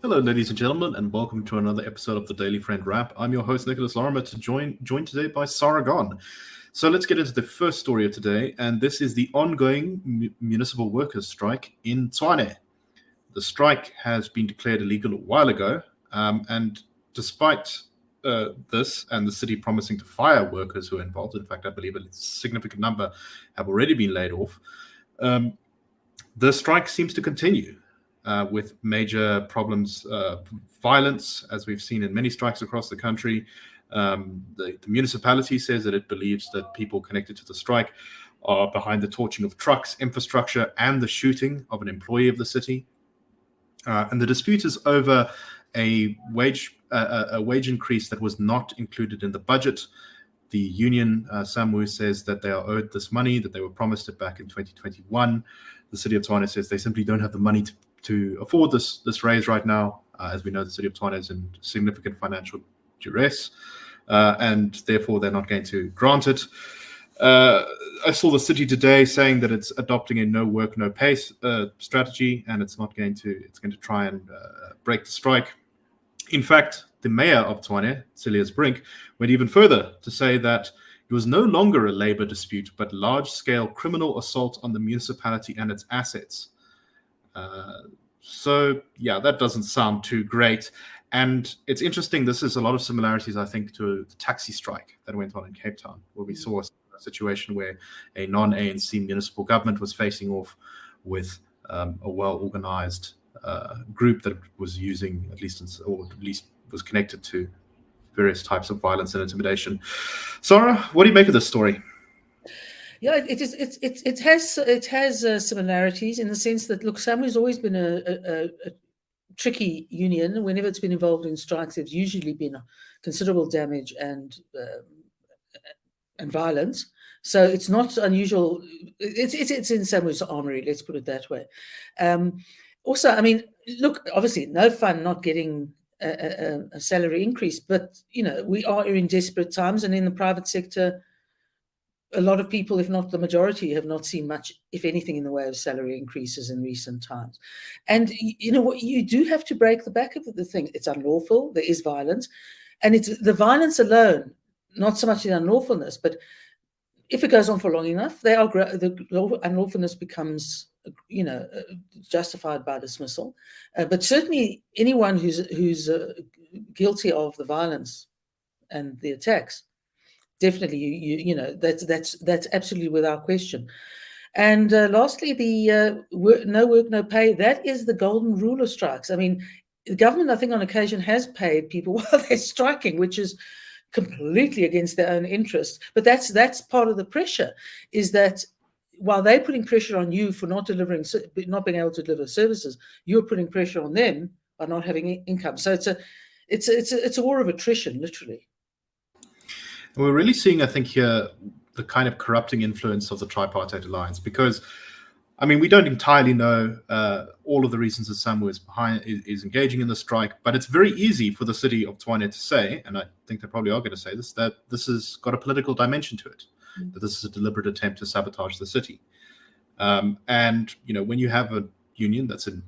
Hello, ladies and gentlemen, and welcome to another episode of the Daily Friend Wrap. I'm your host, Nicholas Lorimer, joined today by Sara. So let's get into the first story of today, and this is the ongoing municipal workers' strike in Tshwane. The strike has been declared illegal a while ago, and despite this and the city promising to fire workers who are involved, in fact, I believe a significant number have already been laid off, the strike seems to continue. With major problems, violence, as we've seen in many strikes across the country. The municipality says that it believes that people connected to the strike are behind the torching of trucks, infrastructure, and the shooting of an employee of the city. And the dispute is over a wage increase that was not included in the budget. The union, SAMWU, says that they are owed this money, that they were promised it back in 2021. The city of Tshwane says they simply don't have the money to afford this raise right now. As we know, the city of Tshwane is in significant financial duress, and therefore they're not going to grant it. I saw the city today saying that it's adopting a no work, no pay strategy, and it's going to try and break the strike. In fact, the mayor of Tshwane, Celius Brink, went even further to say that it was no longer a labor dispute, but large-scale criminal assault on the municipality and its assets. So, yeah, that doesn't sound too great. And it's interesting, this is a lot of similarities, I think, to the taxi strike that went on in Cape Town, where we saw a situation where a non-ANC municipal government was facing off with a well-organized group that was using, at least was connected to various types of violence and intimidation. Sara, what do you make of this story? Yeah, it has similarities in the sense that, look, SAMWU's always been a tricky union. Whenever it's been involved in strikes, there's usually been considerable damage and violence. So it's not unusual. It's in SAMWU's armory, let's put it that way. Also, I mean, look, obviously, no fun not getting a salary increase, but we are in desperate times, and in the private sector, a lot of people, if not the majority, have not seen much, if anything, in the way of salary increases in recent times. And what you do have to break the back of the thing. It's unlawful. There is violence, and it's the violence alone, not so much the unlawfulness, but if it goes on for long enough, the unlawfulness becomes justified by dismissal. But certainly anyone who's guilty of the violence and the attacks, definitely, that's absolutely without question. And lastly, the no work, no pay. That is the golden rule of strikes. I mean, the government, I think, on occasion has paid people while they're striking, which is completely against their own interest. But that's part of the pressure, is that while they're putting pressure on you for not being able to deliver services, you're putting pressure on them by not having income. So it's a war of attrition, literally. And we're really seeing, I think, here the kind of corrupting influence of the tripartite alliance, because, I mean, we don't entirely know all of the reasons that SAMWU is engaging in the strike, but it's very easy for the city of Tshwane to say, and I think they probably are going to say this, that this has got a political dimension to it, that this is a deliberate attempt to sabotage the city. And, when you have a union that's in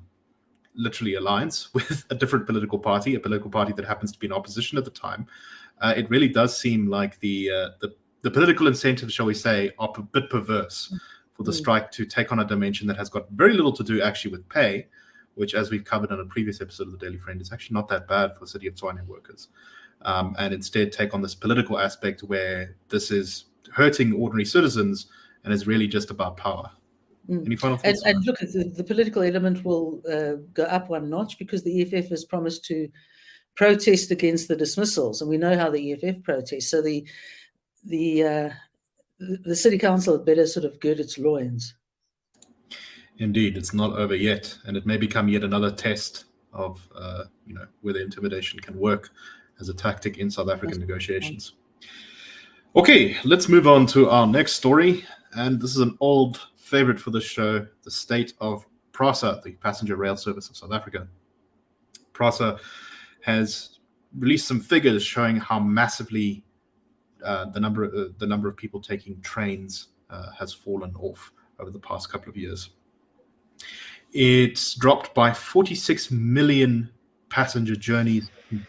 literally alliance with a different political party that happens to be in opposition at the time, it really does seem like the political incentives, shall we say, are a bit perverse for the strike to take on a dimension that has got very little to do actually with pay, which, as we've covered on a previous episode of the Daily Friend, is actually not that bad for the city of Tshwane workers, and instead take on this political aspect where this is hurting ordinary citizens and is really just about power. Any final thoughts? And look, the political element will go up one notch, because the EFF has promised to protest against the dismissals, and we know how the EFF protests. So the city council had better sort of gird its loins. Indeed, it's not over yet, and it may become yet another test of whether intimidation can work as a tactic in South African negotiations. Okay, let's move on to our next story, and this is an old favorite for the show: the state of PRASA, the Passenger Rail Service of South Africa. PRASA has released some figures showing how massively the number of people taking trains has fallen off over the past couple of years. It's dropped by 46 million passenger journeys in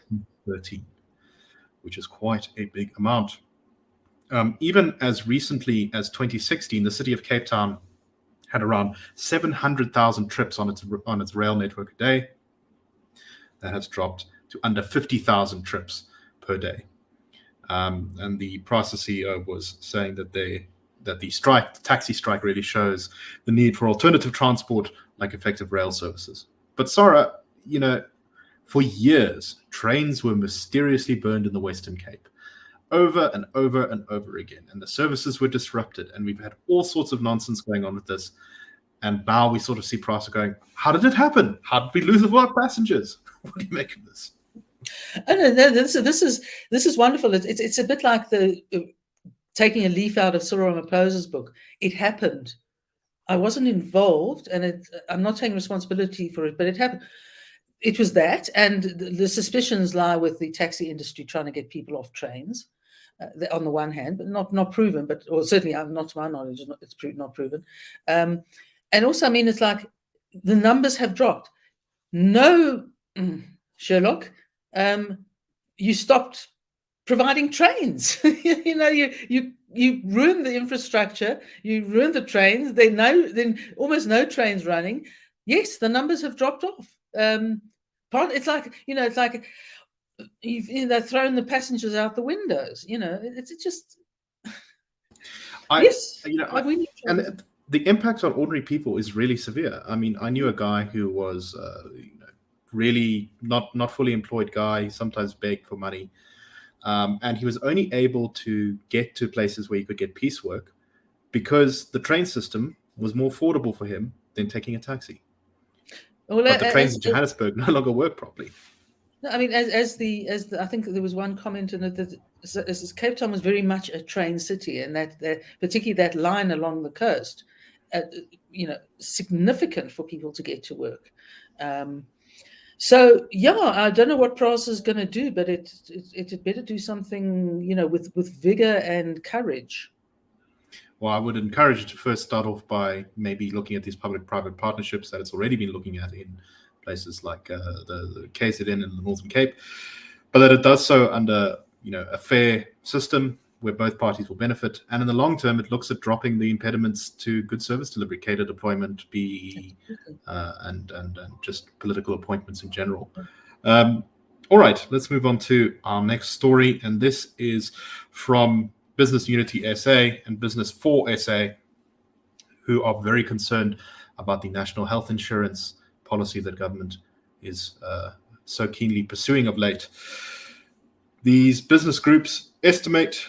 2013, which is quite a big amount. Even as recently as 2016, the city of Cape Town had around 700,000 trips on its rail network a day. That has dropped to under 50,000 trips per day. And the Prasa CEO was saying that the taxi strike really shows the need for alternative transport like effective rail services. But Sara, for years, trains were mysteriously burned in the Western Cape over and over and over again, and the services were disrupted, and we've had all sorts of nonsense going on with this. And now we sort of see Prasa going, how did it happen? How did we lose a lot of passengers? What do you make of this? Oh, no, this is wonderful. It's a bit like the taking a leaf out of Cyril Ramaphosa's book. It happened. I wasn't involved, and I'm not taking responsibility for it, but it happened. It was that, and the suspicions lie with the taxi industry trying to get people off trains. On the one hand, but not proven, or certainly not to my knowledge, it's not proven. And also, I mean, it's like the numbers have dropped. No, Sherlock, you stopped providing trains. You ruined the infrastructure, you ruined the trains. Then almost no trains running. Yes, the numbers have dropped off. It's like you've thrown the passengers out the windows. It's just yes. And the impact on ordinary people is really severe. I mean, I knew a guy who was really not fully employed guy. He sometimes begged for money, and he was only able to get to places where he could get piecework because the train system was more affordable for him than taking a taxi. Well, but the trains in Johannesburg no longer work properly. I mean, as I think there was one comment in it that Cape Town was very much a train city, and that particularly that line along the coast, significant for people to get to work. So yeah, I don't know what Prasa is going to do, but it better do something, with vigor and courage. Well, I would encourage you to first start off by maybe looking at these public-private partnerships that it's already been looking at in places like the KZN in the Northern Cape, but that it does so under a fair system where both parties will benefit. And in the long term, it looks at dropping the impediments to good service delivery, cater deployment, BEE, and just political appointments in general. All right, let's move on to our next story, and this is from Business Unity SA and Business for SA, who are very concerned about the national health insurance policy that government is so keenly pursuing of late. These business groups estimate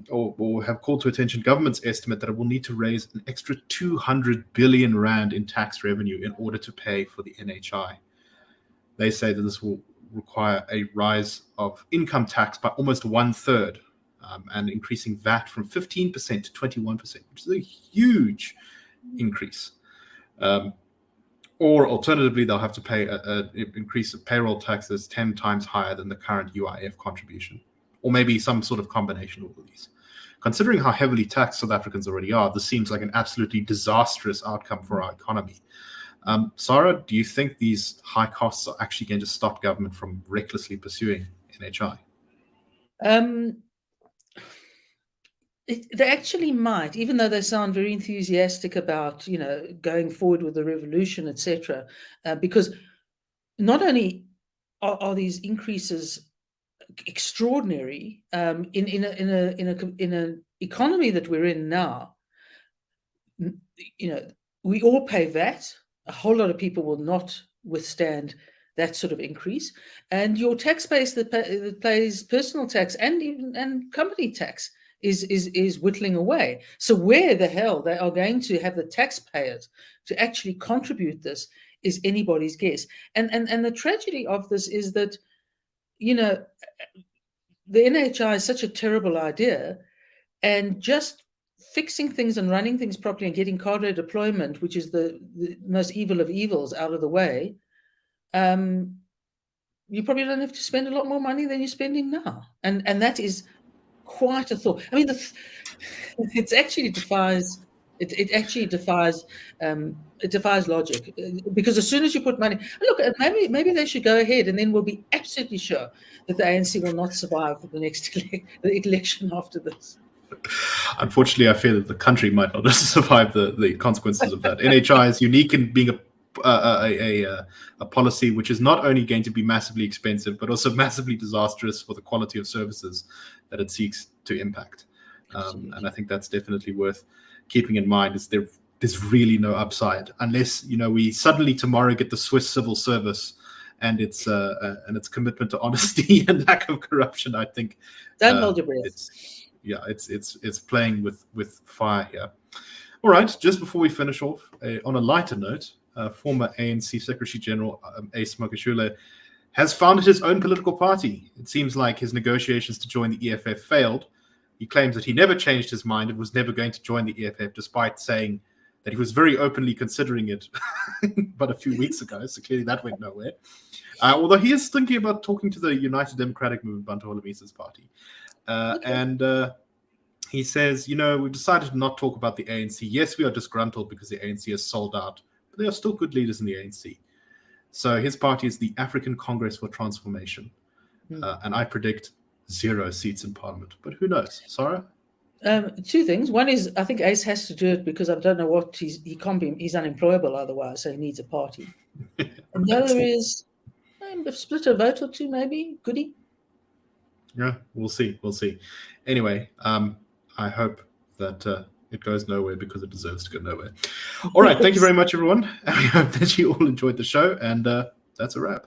or have called to attention government's estimate that it will need to raise an extra 200 billion rand in tax revenue in order to pay for the NHI. They say that this will require a rise of income tax by almost 1/3, and increasing VAT from 15% to 21%, which is a huge increase. Or alternatively, they'll have to pay an increase of payroll tax that's 10 times higher than the current UIF contribution, or maybe some sort of combination of all these. Considering how heavily taxed South Africans already are, this seems like an absolutely disastrous outcome for our economy. Sara, do you think these high costs are actually going to stop government from recklessly pursuing NHI? They actually might, even though they sound very enthusiastic about, going forward with the revolution, etc. Because not only are these increases extraordinary in an economy that we're in now, we all pay VAT. A whole lot of people will not withstand that sort of increase, and your tax base that pays personal tax and company tax is whittling away. So where the hell they are going to have the taxpayers to actually contribute this is anybody's guess. And the tragedy of this is that, the NHI is such a terrible idea, and just fixing things and running things properly and getting cadre deployment, which is the most evil of evils, out of the way, you probably don't have to spend a lot more money than you're spending now. And that is quite a thought. I mean, it actually defies It actually defies logic, because as soon as you put money, look, maybe they should go ahead, and then we'll be absolutely sure that the ANC will not survive the next election after this. Unfortunately, I fear that the country might not survive the consequences of that. NHI is unique in being a policy which is not only going to be massively expensive, but also massively disastrous for the quality of services that it seeks to impact. And I think that's definitely worth keeping in mind. Is there's really no upside unless we suddenly tomorrow get the Swiss civil service and its commitment to honesty and lack of corruption. I think don't hold your breath. It's playing with fire here. All right, just before we finish off, on a lighter note, former ANC Secretary General Ace Magashule has founded his own political party. It seems like his negotiations to join the EFF failed. He claims that he never changed his mind and was never going to join the EFF, despite saying that he was very openly considering it but a few weeks ago. So clearly that went nowhere. Although he is thinking about talking to the United Democratic Movement, Bantu Holomisi's party. And he says, we've decided to not talk about the ANC. Yes, we are disgruntled because the ANC has sold out, but there are still good leaders in the ANC. So his party is the African Congress for Transformation. And I predict 0 seats in Parliament. But who knows? Sara? 2 things. One is, I think Ace has to do it because I don't know what he can't be. He's unemployable otherwise, so he needs a party. And the other is split a vote or 2, maybe. Goody. Yeah, we'll see. Anyway, I hope that it goes nowhere because it deserves to go nowhere. All right, thank you very much, everyone. I hope that you all enjoyed the show, and that's a wrap.